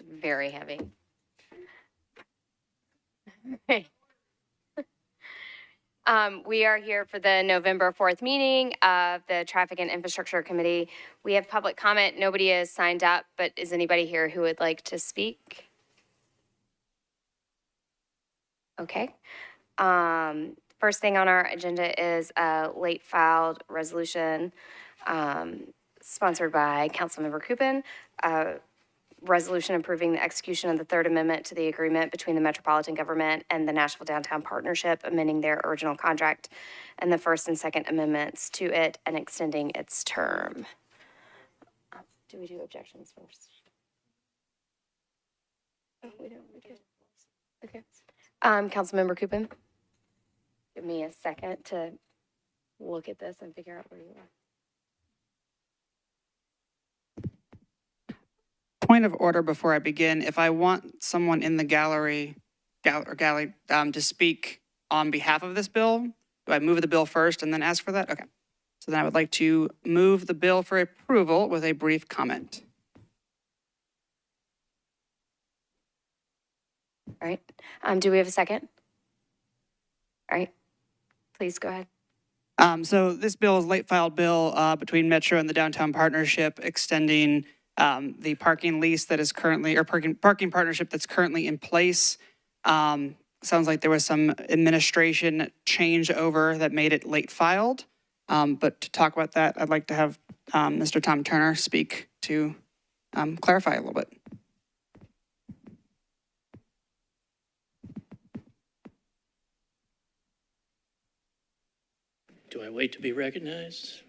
It's very heavy. Okay. We are here for the November 4th meeting of the Traffic and Infrastructure Committee. We have public comment. Nobody has signed up, but is anybody here who would like to speak? Okay. First thing on our agenda is a late filed resolution sponsored by Councilmember Coupin. Resolution approving the execution of the Third Amendment to the agreement between the Metropolitan Government and the Nashville Downtown Partnership, amending their original contract and the First and Second Amendments to it and extending its term. Do we do objections first? Oh, we don't. Okay. Councilmember Coupin, give me a second to look at this and figure out where you are. Point of order before I begin, if I want someone in the gallery to speak on behalf of this bill, do I move the bill first and then ask for that? Okay. So then I would like to move the bill for approval with a brief comment. All right. Do we have a second? All right. Please go ahead. So this bill is late filed bill between Metro and the Downtown Partnership, extending the parking lease that is currently, or parking partnership that's currently in place. Sounds like there was some administration changeover that made it late filed. But to talk about that, I'd like to have Mr. Tom Turner speak to clarify a little bit. Do I wait to be recognized?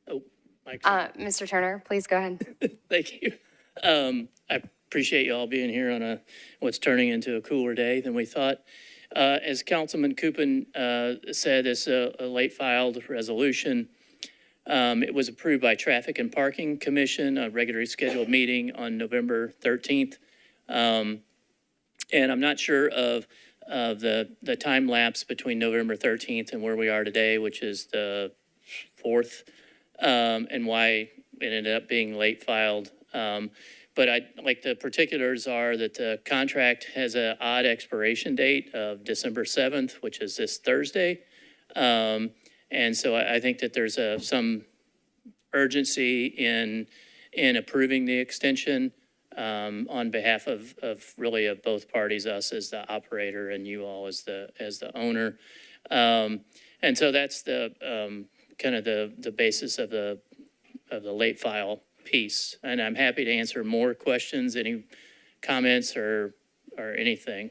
Oh, Mike. Mr. Turner, please go ahead. Thank you. I appreciate you all being here on what's turning into a cooler day than we thought. As Councilman Coupin said, it's a late filed resolution. It was approved by Traffic and Parking Commission, a regularly scheduled meeting on November 13th. And I'm not sure of the time lapse between November 13th and where we are today, which is the 4th, and why it ended up being late filed. But the particulars are that the contract has an odd expiration date of December 7th, which is this Thursday. And so I think that there's some urgency in approving the extension on behalf of really of both parties, us as the operator and you all as the owner. And so that's the kind of the basis of the late file piece. And I'm happy to answer more questions, any comments or anything.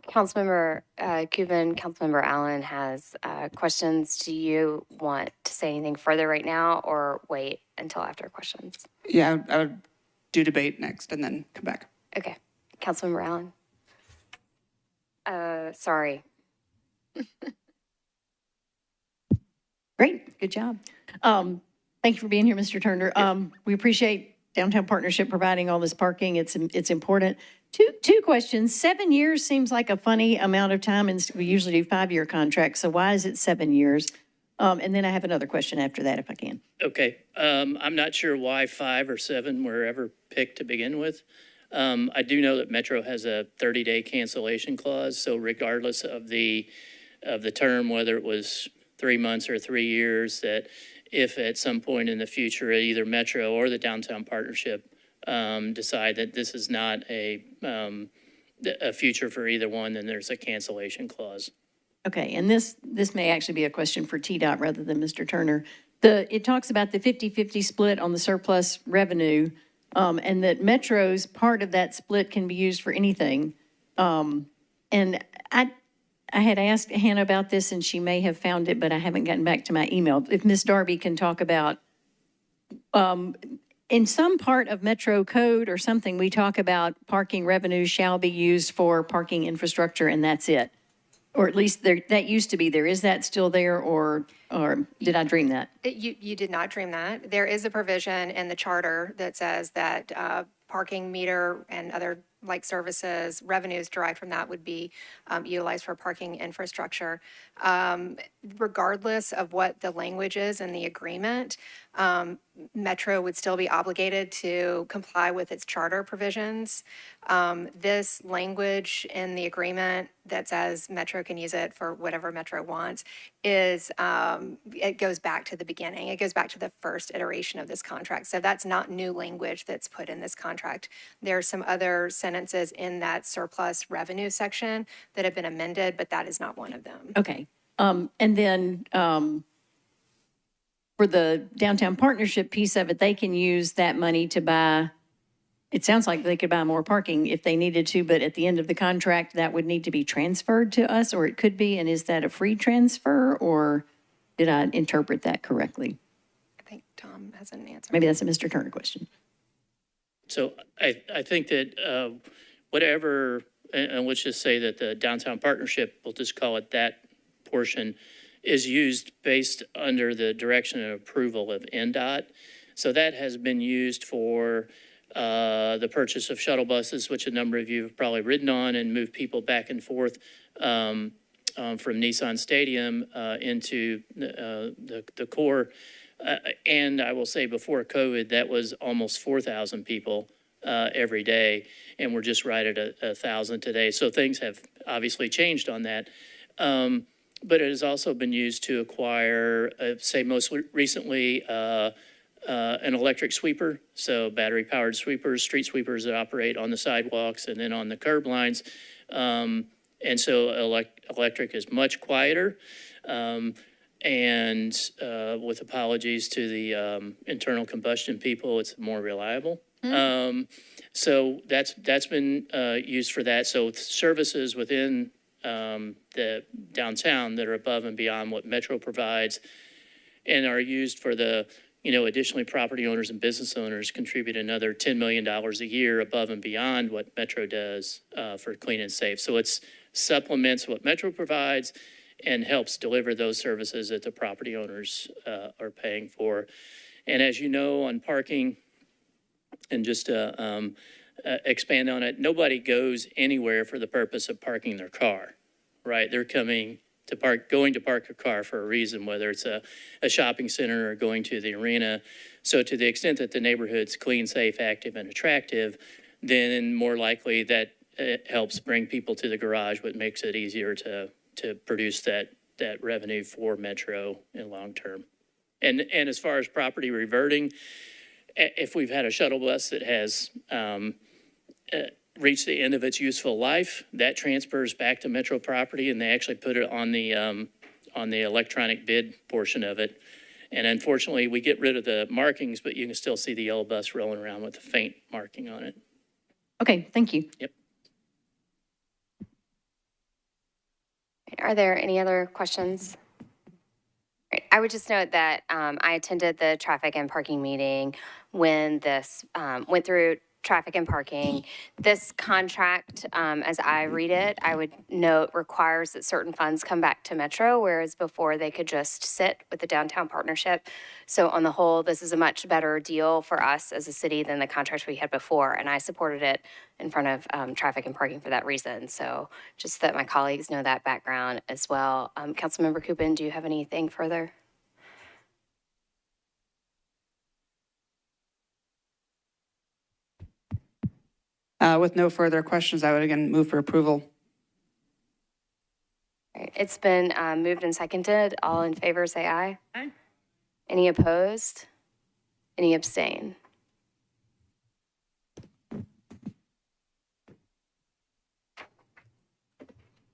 Councilmember Coupin, Councilmember Allen has questions. Do you want to say anything further right now or wait until after questions? Yeah, I would do debate next and then come back. Okay. Councilmember Allen. Sorry. Great, good job. Thank you for being here, Mr. Turner. We appreciate Downtown Partnership providing all this parking. It's important. Two questions. 7 years seems like a funny amount of time, and we usually do 5-year contracts. So why is it 7 years? And then I have another question after that, if I can. Okay. I'm not sure why 5 or 7 were ever picked to begin with. I do know that Metro has a 30-day cancellation clause. So regardless of the term, whether it was 3 months or 3 years, that if at some point in the future, either Metro or the Downtown Partnership decide that this is not a future for either one, then there's a cancellation clause. Okay, and this may actually be a question for TDOT rather than Mr. Turner. It talks about the 50-50 split on the surplus revenue, and that Metro's part of that split can be used for anything. And I had asked Hannah about this, and she may have found it, but I haven't gotten back to my email. If Ms. Darby can talk about, in some part of Metro code or something, we talk about parking revenues shall be used for parking infrastructure, and that's it. Or at least that used to be there. Is that still there, or did I dream that? You did not dream that. There is a provision in the charter that says that parking meter and other like services, revenues derived from that would be utilized for parking infrastructure. Regardless of what the language is in the agreement, Metro would still be obligated to comply with its charter provisions. This language in the agreement that says Metro can use it for whatever Metro wants is, it goes back to the beginning. It goes back to the first iteration of this contract. So that's not new language that's put in this contract. There are some other sentences in that surplus revenue section that have been amended, but that is not one of them. Okay. And then for the downtown partnership piece of it, they can use that money to buy, it sounds like they could buy more parking if they needed to, but at the end of the contract, that would need to be transferred to us, or it could be, and is that a free transfer, or did I interpret that correctly? I think Tom has an answer. Maybe that's a Mr. Turner question. So I think that whatever, and let's just say that the downtown partnership, we'll just call it that portion, is used based under the direction and approval of NDOT. So that has been used for the purchase of shuttle buses, which a number of you have probably ridden on and moved people back and forth from Nissan Stadium into the core. And I will say before COVID, that was almost 4,000 people every day, and we're just right at 1,000 today. So things have obviously changed on that. But it has also been used to acquire, say most recently, an electric sweeper, so battery-powered sweepers, street sweepers that operate on the sidewalks and then on the curb lines. And so electric is much quieter. And with apologies to the internal combustion people, it's more reliable. So that's been used for that. So services within the downtown that are above and beyond what Metro provides and are used for the, additionally property owners and business owners contribute another $10 million a year above and beyond what Metro does for clean and safe. So it's supplements what Metro provides and helps deliver those services that the property owners are paying for. And as you know, on parking, and just to expand on it, nobody goes anywhere for the purpose of parking their car, right? They're going to park a car for a reason, whether it's a shopping center or going to the arena. So to the extent that the neighborhood's clean, safe, active, and attractive, then more likely that it helps bring people to the garage, what makes it easier to produce that revenue for Metro in long term. And as far as property reverting, if we've had a shuttle bus that has reached the end of its useful life, that transfers back to Metro property, and they actually put it on the electronic bid portion of it. And unfortunately, we get rid of the markings, but you can still see the yellow bus rolling around with a faint marking on it. Okay, thank you. Yep. Are there any other questions? Right. I would just note that I attended the traffic and parking meeting when this went through traffic and parking. This contract, as I read it, I would note requires that certain funds come back to Metro, whereas before they could just sit with the downtown partnership. So on the whole, this is a much better deal for us as a city than the contract we had before, and I supported it in front of traffic and parking for that reason. So just that my colleagues know that background as well. Councilmember Coupin, do you have anything further? With no further questions, I would again move for approval. All right. It's been moved and seconded. All in favor, say aye. Aye. Any opposed? Any abstain?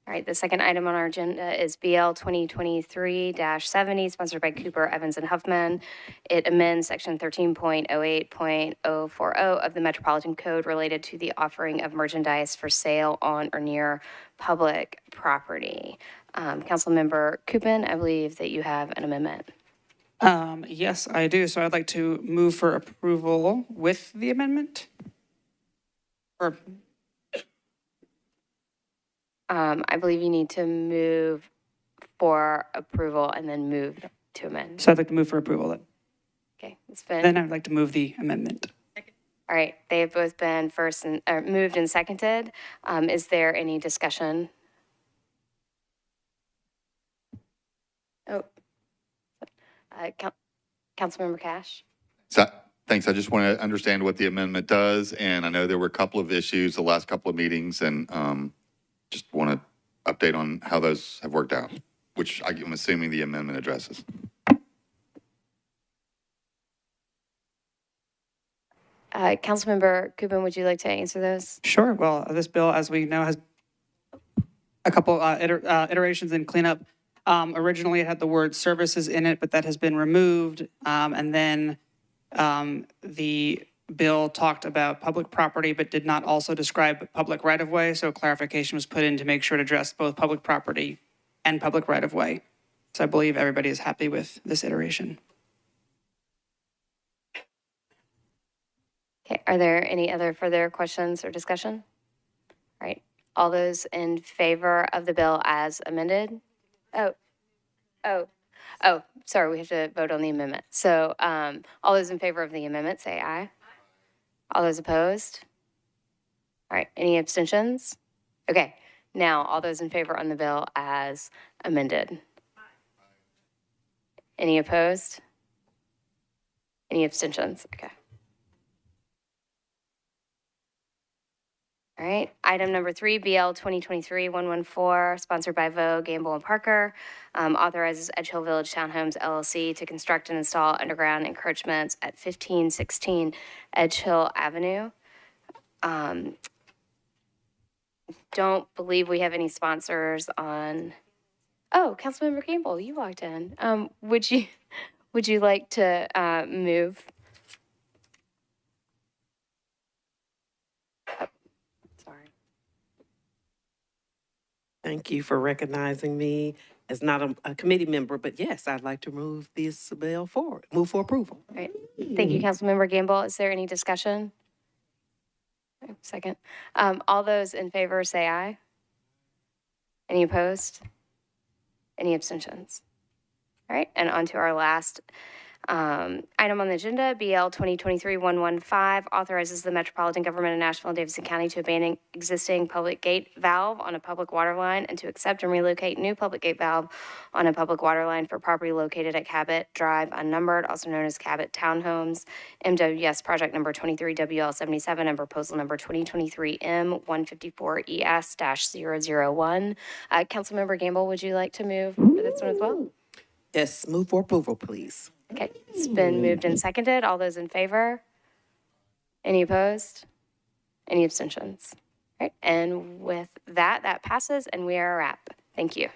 All right, the second item on our agenda is BL 2023-70, sponsored by Cooper, Evans, and Huffman. It amends Section 13.08.040 of the Metropolitan Code related to the offering of merchandise for sale on or near public property. Councilmember Coupin, I believe that you have an amendment. Yes, I do. So I'd like to move for approval with the amendment. Or I believe you need to move for approval and then move to amend. so I'd like to move for approval then. Okay, it's been. Then I'd like to move the amendment. All right, they've both been moved and seconded. Is there any discussion? Oh, Councilmember Cash? So, thanks. I just want to understand what the amendment does, and I know there were a couple of issues the last couple of meetings, and just want to update on how those have worked out, which I'm assuming the amendment addresses. Councilmember Cooper, would you like to answer those? Sure. Well, this bill, as we know, has a couple iterations and cleanup. Originally, it had the word services in it, but that has been removed. And then the bill talked about public property, but did not also describe public right-of-way. So clarification was put in to make sure to address both public property and public right-of-way. So I believe everybody is happy with this iteration. Okay, are there any other further questions or discussion? All right, all those in favor of the bill as amended? Oh, sorry, we have to vote on the amendment. So all those in favor of the amendment, say aye. All those opposed? All right, any abstentions? Okay, now all those in favor on the bill as amended? Any opposed? Any abstentions? Okay. All right, item number 3, BL 2023-114, sponsored by Vogue, Gamble, and Parker, authorizes Edge Hill Village Townhomes LLC to construct and install underground encroachments at 1516 Edge Hill Avenue. Don't believe we have any sponsors on. Oh, Councilmember Gamble, you walked in. Would you like to move? Sorry. Thank you for recognizing me as not a committee member, but yes, I'd like to move this bill forward, move for approval. All right. Thank you, Councilmember Gamble. Is there any discussion? Second. All those in favor say aye. Any opposed? Any abstentions? All right, and on to our last item on the agenda, BL 2023-115, authorizes the Metropolitan Government of Nashville and Davidson County to abandon existing public gate valve on a public water line and to accept and relocate new public gate valve on a public water line for property located at Cabot Drive Unnumbered, also known as Cabot Townhomes, MWS project number 23WL77 and proposal number 2023M154ES-001. Councilmember Gamble, would you like to move for this one as well? Yes, move for approval, please. Okay, it's been moved and seconded. All those in favor? Any opposed? Any abstentions? All right, and with that, that passes and we are a wrap. Thank you.